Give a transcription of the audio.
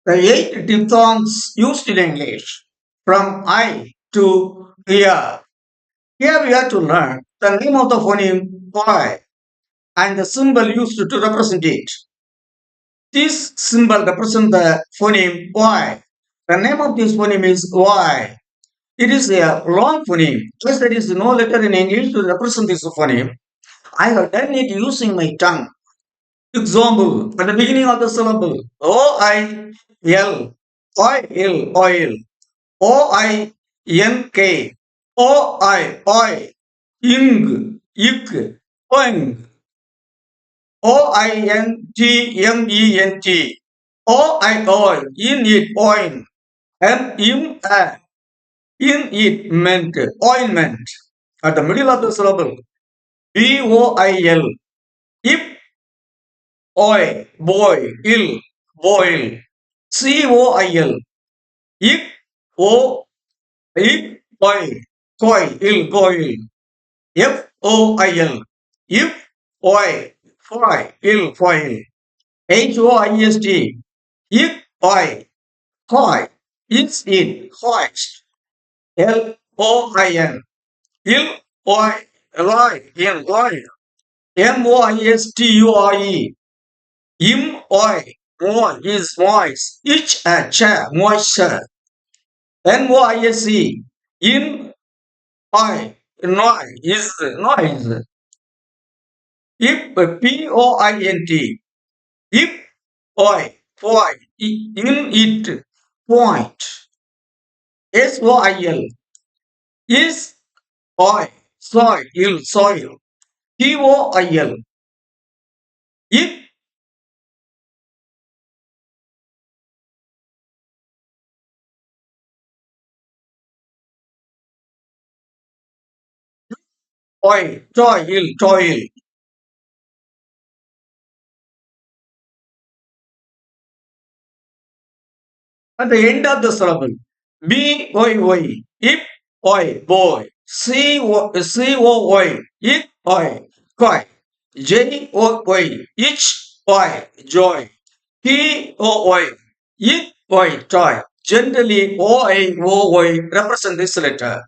The eight diphthongs used in English, from I to here. Here we have to learn the name of the phoneme Y and the symbol used to represent it. This symbol represents the phoneme Y. The name of this phoneme is Y. It is a long phoneme. As there is no letter in English to represent this phoneme, I have done it using my tongue. Example, at the beginning of the syllable, O-I-L, oil, oil, O-I-N-K, O-I, oil, ing, ik, oing, O-I-N-G-M-E-N-T, O-I, oil, in it, oin, and in it meant ointment. At the middle of the syllable, B-O-I-L, if oil, boy, ill, boil, C-O-I-L, if, O, if, oil, coil, ill, coil, F-O-I-L, if, oil, foil, ill, foil, H-O-I-S-T, if, oil, coil, it's it, hoist, L-O-I-N, ill, oil, loy, ill, loy, M-O-I-S-T-U-R-E, im, oil, moi is moist, ich, a chair, moisture, N-O-I-S-E, in, oil, noise, is noise, if, P-O-I-N-T, if, oil, point, in it, point, S-O-I-L, is, oil, soil, ill, soil, T-O-I-L, if, oil, toil, toil. At the end of the syllable, B-O-Y, if, oil, boy, C-O-Y, if, oil, koi, J-O-Y, ich, oil, joy, T-O-Y, if, oil, toy. Generally, O-I-O-Y represent this letter.